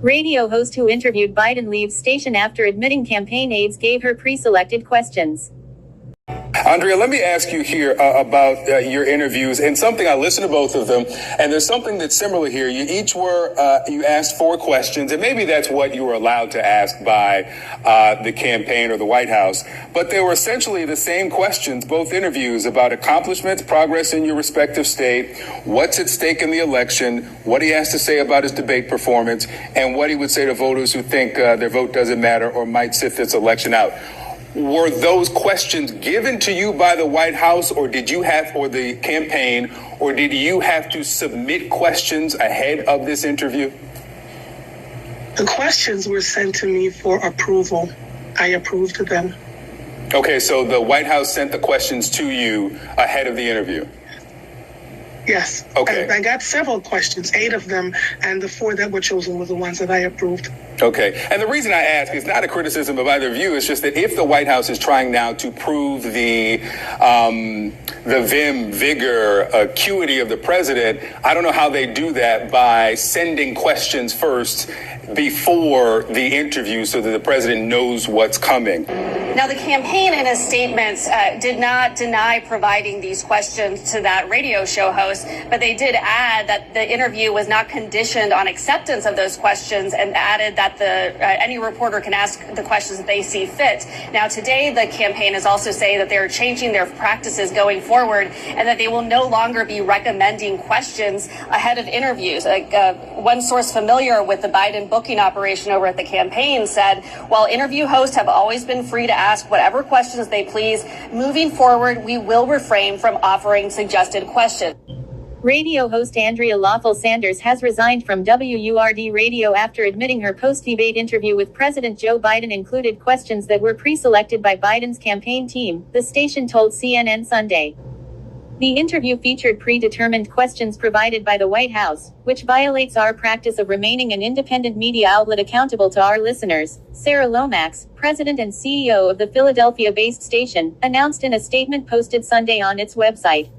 Radio host who interviewed Biden leaves station after admitting campaign aides gave her pre-selected questions. Andrea, let me ask you here about your interviews, and something. I listened to both of them, and there's something that's similar here. You asked 4 questions, and maybe that's what you were allowed to ask by the campaign or the White House, but they were essentially the same questions, both interviews, about accomplishments, progress in your respective state, what's at stake in the election, what he has to say about his debate performance, and what he would say to voters who think their vote doesn't matter or might sit this election out. Were those questions given to you by the White House, or did you have, or the campaign, or did you have to submit questions ahead of this interview? The questions were sent to me for approval. I approved them. Okay, so the White House sent the questions to you ahead of the interview? Yes. Okay. I got several questions, 8 of them, and the 4 that were chosen were the ones that I approved. Okay. And the reason I ask is not a criticism of either view. It's just that if the White House is trying now to prove the vim, vigor, acuity of the president, I don't know how they do that by sending questions first before the interview so that the president knows what's coming. Now, the campaign in a statement did not deny providing these questions to that radio show host, but they did add that the interview was not conditioned on acceptance of those questions, and added that any reporter can ask the questions that they see fit. Now, today, the campaign is also saying that they're changing their practices going forward, and that they will no longer be recommending questions ahead of interviews. One source familiar with the Biden booking operation over at the campaign said, while interview hosts have always been free to ask whatever questions they please, moving forward, we will refrain from offering suggested questions. Radio host Andrea Lawful Sanders has resigned from WURD Radio after admitting her post-debate interview with President Joe Biden included questions that were pre-selected by Biden's campaign team, the station told CNN Sunday. The interview featured predetermined questions provided by the White House, which violates our practice of remaining an independent media outlet accountable to our listeners, Sarah Lomax, president and CEO of the Philadelphia-based station, announced in a statement posted Sunday on its website.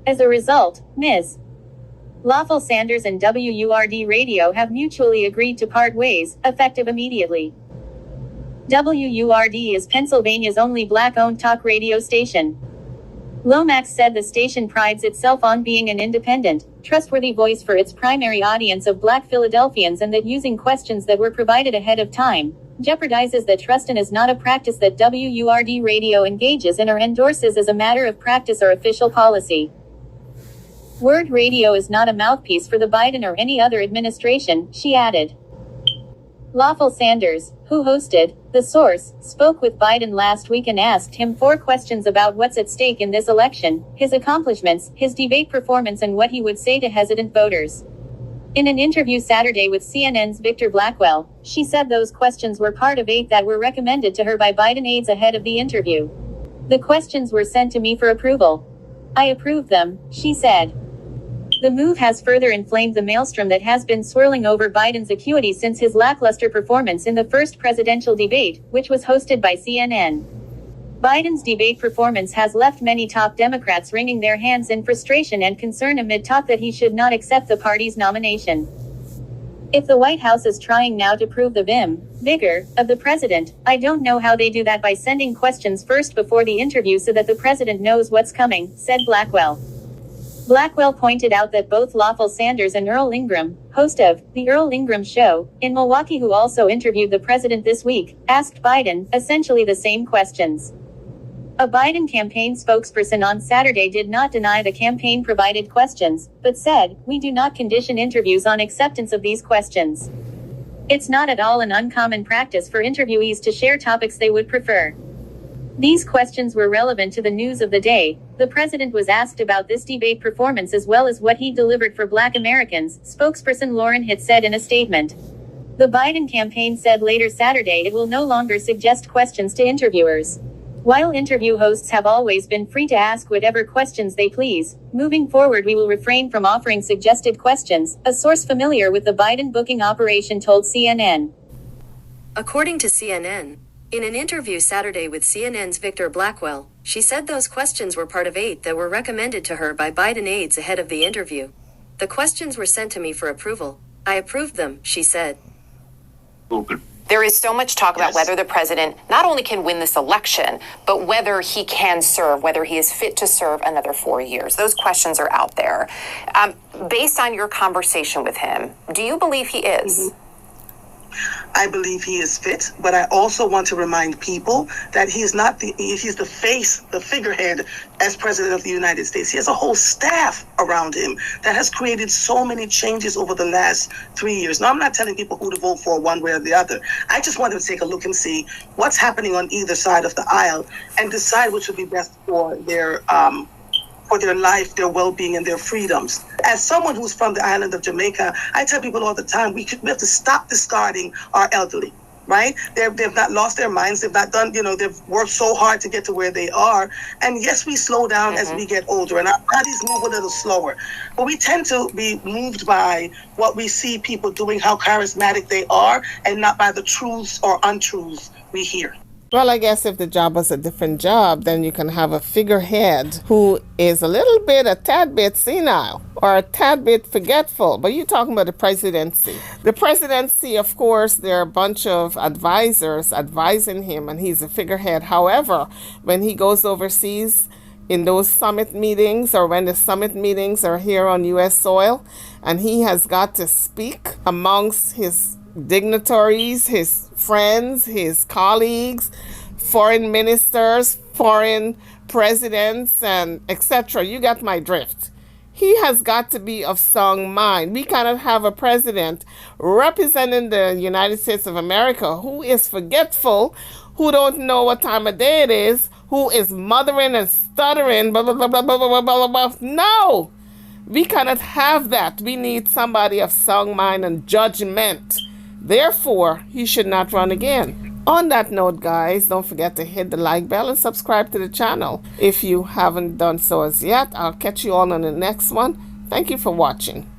As a result, Ms. Lawful Sanders and WURD Radio have mutually agreed to part ways, effective immediately. WURD is Pennsylvania's only black-owned talk radio station. Lomax said the station prides itself on being an independent, trustworthy voice for its primary audience of black Philadelphians, and that using questions that were provided ahead of time jeopardizes that trust and is not a practice that WURD Radio engages in or endorses as a matter of practice or official policy. Word Radio is not a mouthpiece for the Biden or any other administration, she added. Lawful Sanders, who hosted The Source, spoke with Biden last week and asked him 4 questions about what's at stake in this election, his accomplishments, his debate performance, and what he would say to hesitant voters. In an interview Saturday with CNN's Victor Blackwell, she said those questions were part of 8 that were recommended to her by Biden aides ahead of the interview. The questions were sent to me for approval. I approved them, she said. The move has further inflamed the maelstrom that has been swirling over Biden's acuity since his lackluster performance in the first presidential debate, which was hosted by CNN. Biden's debate performance has left many top Democrats wringing their hands in frustration and concern amid talk that he should not accept the party's nomination. If the White House is trying now to prove the vigor of the president, I don't know how they do that by sending questions first before the interview so that the president knows what's coming, said Blackwell. Blackwell pointed out that both Lawful Sanders and Earl Ingram, host of The Earl Ingram Show, in Milwaukee, who also interviewed the president this week, asked Biden essentially the same questions. A Biden campaign spokesperson on Saturday did not deny the campaign provided questions, but said, "We do not condition interviews on acceptance of these questions. It's not at all an uncommon practice for interviewees to share topics they would prefer." These questions were relevant to the news of the day. The president was asked about this debate performance as well as what he delivered for Black Americans, spokesperson Lauren Hitt said in a statement. The Biden campaign said later Saturday it will no longer suggest questions to interviewers. While interview hosts have always been free to ask whatever questions they please, moving forward we will refrain from offering suggested questions, a source familiar with the Biden booking operation told CNN. According to CNN, in an interview Saturday with CNN's Victor Blackwell, she said those questions were part of 8 that were recommended to her by Biden aides ahead of the interview. The questions were sent to me for approval. I approved them, she said. open. There is so much talk about Yes. whether the president not only can win this election, but whether he can serve, whether he is fit to serve another 4 years. Those questions are out there. Based on your conversation with him, do you believe he is? I believe he is fit, but I also want to remind people that he's the face, the figurehead as president of the United States. He has a whole staff around him that has created so many changes over the last 3 years. Now, I'm not telling people who to vote for one way or the other. I just want them to take a look and see what's happening on either side of the aisle and decide which would be best for their life, their well-being, and their freedoms. As someone who's from the island of Jamaica, I tell people all the time, we have to stop discarding our elderly, right? They've not lost their minds. They've not done, they've worked so hard to get to where they are. And yes, we slow down as we get older, and our bodies move a little slower. But we tend to be moved by what we see people doing, how charismatic they are, and not by the truths or untruths we hear. Well, I guess if the job was a different job, then you can have a figurehead who is a tad bit senile or a tad bit forgetful. But you're talking about the presidency. The presidency, of course, there are a bunch of advisors advising him, and he's a figurehead. However, when he goes overseas in those summit meetings, or when the summit meetings are here on U.S. soil, and he has got to speak amongst his dignitaries, his friends, his colleagues, foreign ministers, foreign presidents, and etc. You got my drift. He has got to be of sound mind. We cannot have a president representing the United States of America who is forgetful, who don't know what time of day it is, who is muttering and stuttering, blah, blah, blah, blah, blah, blah, blah, blah. No! We cannot have that. We need somebody of sound mind and judgment. Therefore, he should not run again. On that note, guys, don't forget to hit the like bell and subscribe to the channel. If you haven't done so as yet, I'll catch you all on the next one. Thank you for watching.